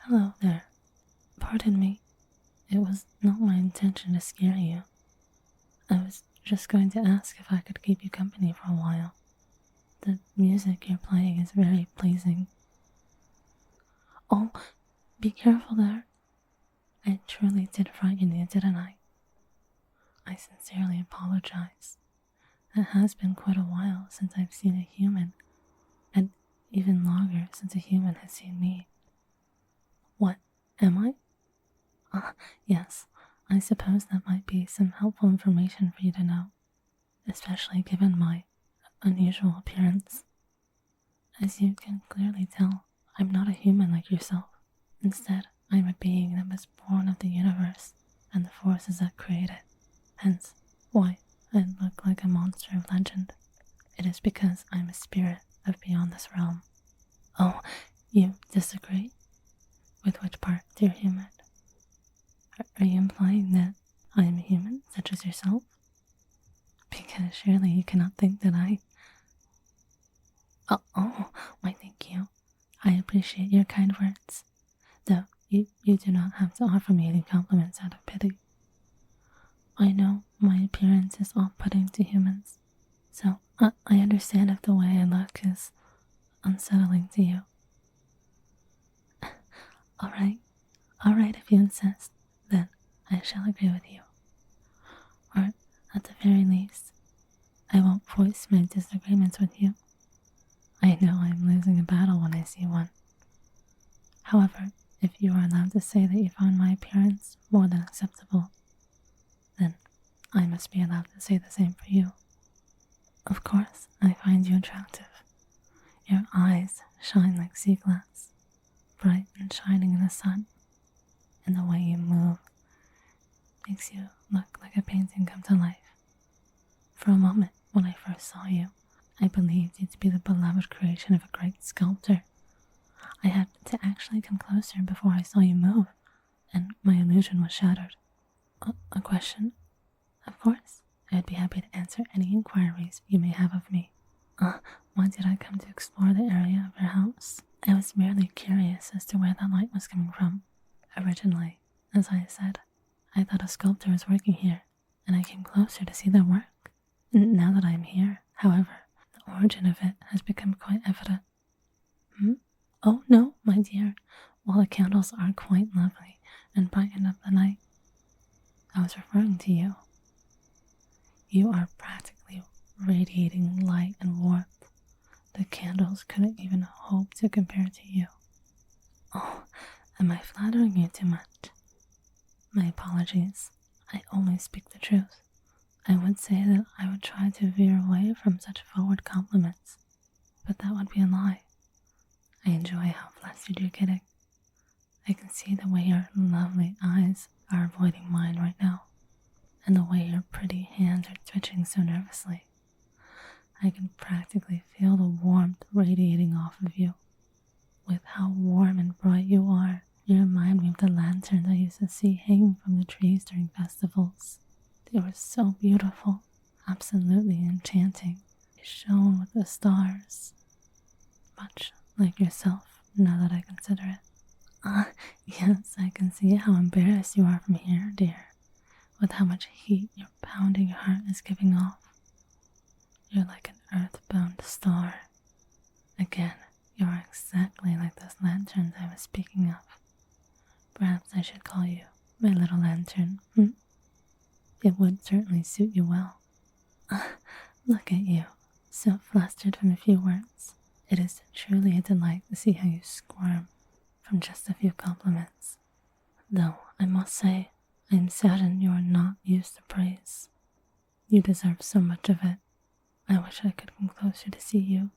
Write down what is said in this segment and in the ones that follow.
Hello there. Pardon me. It was not my intention to scare you. I was just going to ask if I could keep you company for a while. The music you're playing is very pleasing. Oh, be careful there. I truly did frighten you, didn't I? I sincerely apologize. It has been quite a while since I've seen a human, and even longer since a human has seen me. What, am I? Yes, I suppose that might be some helpful information for you to know, especially given my unusual appearance. As you can clearly tell, I'm not a human like yourself. Instead, I'm a being that was born of the universe and the forces that create it. Hence, why I look like a monster of legend. It is because I'm a spirit of beyond this realm. Oh, you disagree? With which part, dear human? Are you implying that I am a human, such as yourself? Because surely you cannot think that I... Oh, why thank you. I appreciate your kind words, though you do not have to offer me any compliments out of pity. I know my appearance is off-putting to humans, so I understand if the way I look is unsettling to you. Alright if you insist, then I shall agree with you. Or, at the very least, I won't voice my disagreements with you. I know I'm losing a battle when I see one. However, if you are allowed to say that you found my appearance more than acceptable, then I must be allowed to say the same for you. Of course, I find you attractive. Your eyes shine like sea glass, bright and shining in the sun, and the way you move makes you look like a painting come to life. For a moment, when I first saw you, I believed you to be the beloved creation of a great sculptor. I had to actually come closer before I saw you move, and my illusion was shattered. A question? Of course, I'd be happy to answer any inquiries you may have of me. Why did I come to explore the area of your house? I was merely curious as to where that light was coming from. Originally, as I said, I thought a sculptor was working here, and I came closer to see their work. Now that I am here, however, the origin of it has become quite evident. Oh no, my dear, while the candles are quite lovely and brighten up the night, I was referring to you. You are practically radiating light and warmth. The candles couldn't even hope to compare to you. Oh, am I flattering you too much? My apologies. I only speak the truth. I would say that I would try to veer away from such forward compliments, but that would be a lie. I enjoy how flustered you're getting. I can see the way your lovely eyes are avoiding mine right now, and the way your pretty hands are twitching so nervously. I can practically feel the warmth radiating off of you. With how warm and bright you are, you remind me of the lanterns I used to see hanging from the trees during festivals. They were so beautiful, absolutely enchanting. They shone with the stars. Much like yourself, now that I consider it. Yes, I can see how embarrassed you are from here, dear, with how much heat your pounding heart is giving off. You're like an earth-bound star. Again, you're exactly like those lanterns I was speaking of. Perhaps I should call you my little lantern, It would certainly suit you well. Look at you, so flustered from a few words. It is truly a delight to see how you squirm from just a few compliments. Though, I must say, I am saddened you are not used to praise. You deserve so much of it. I wish I could come closer to see you,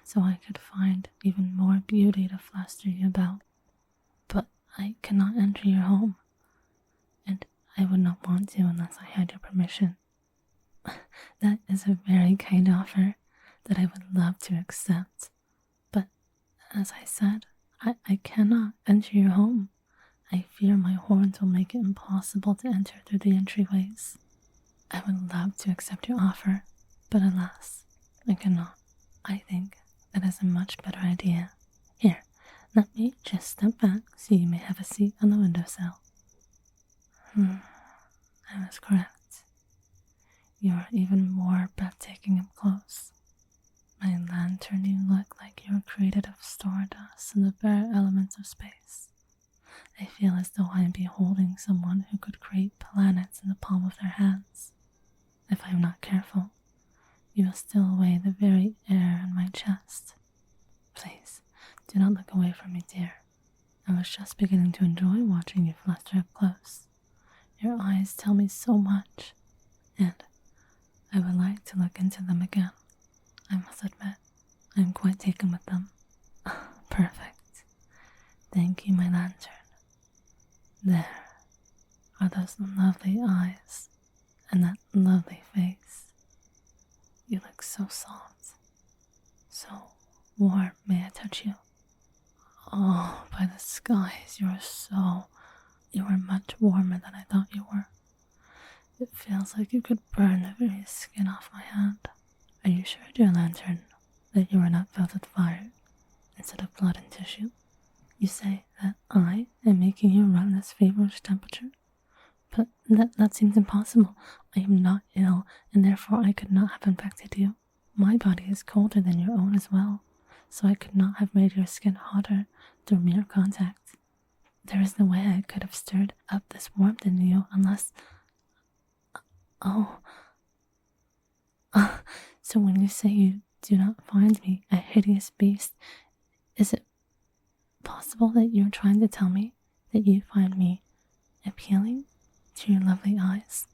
so I could find even more beauty to fluster you about. But I cannot enter your home, and I would not want to unless I had your permission. That is a very kind offer that I would love to accept. But, as I said, I cannot enter your home. I fear my horns will make it impossible to enter through the entryways. I would love to accept your offer, but alas, I cannot. I think that is a much better idea. Here, Let me just step back so you may have a seat on the windowsill. I was correct. You are even more breathtaking up close. My lantern, you look like you were created of stardust and the bare elements of space. I feel as though I am beholding someone who could create planets in the palm of their hands. If I am not careful, you will steal away the very air in my chest. Please, do not look away from me, dear. I was just beginning to enjoy watching you fluster up close. Your eyes tell me so much, and I would like to look into them again. I must admit, I am quite taken with them. Perfect. Thank you, my lantern. There are those lovely eyes and that lovely face. You look so soft, so warm. May I touch you? Oh, by the skies, you are much warmer than I thought you were. It feels like you could burn the very skin off my hand. Are you sure, dear lantern, that you are not filled with fire instead of blood and tissue? You say that I am making you run this feverish temperature? But that seems impossible. I am not ill, and therefore I could not have infected you. My body is colder than your own as well, so I could not have made your skin hotter through mere contact. There is no way I could have stirred up this warmth in you unless... So when you say you do not find me a hideous beast, is it possible that you're trying to tell me that you find me appealing to your lovely eyes?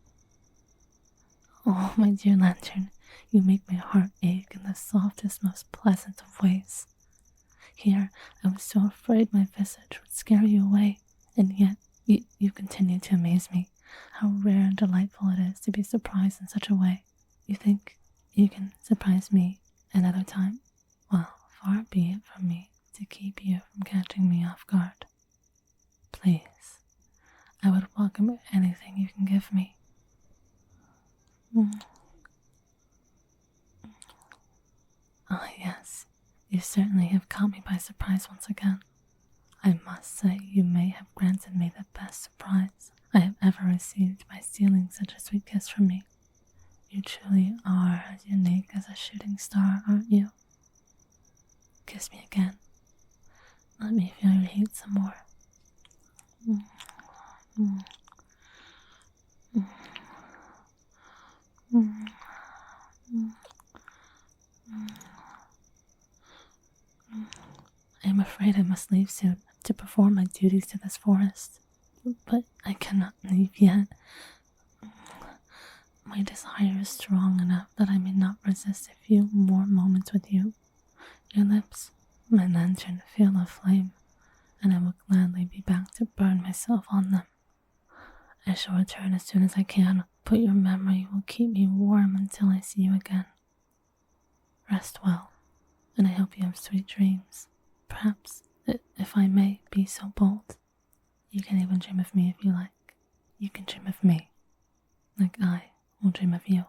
Oh, my dear lantern, you make my heart ache in the softest, most pleasant of ways. Here, I was so afraid my visage would scare you away, and yet you continue to amaze me. How rare and delightful it is to be surprised in such a way. You think you can surprise me another time? Well, far be it from me to keep you from catching me off guard. Please, I would welcome anything you can give me. Ah, yes, you certainly have caught me by surprise once again. I must say you may have granted me the best surprise I have ever received by stealing such a sweet kiss from me. You truly are as unique as a shooting star, aren't you? Kiss me again. Let me feel your heat some more. I am afraid I must leave soon to perform my duties to this forest, but I cannot leave yet. My desire is strong enough that I may not resist a few more moments with you. Your lips, my lantern, feel the flame, and I will gladly be back to burn myself on them. I shall return as soon as I can, but your memory will keep me warm until I see you again. Rest well, and I hope you have sweet dreams. Perhaps, if I may be so bold, you can even dream of me if you like. You can dream of me, like I will dream of you.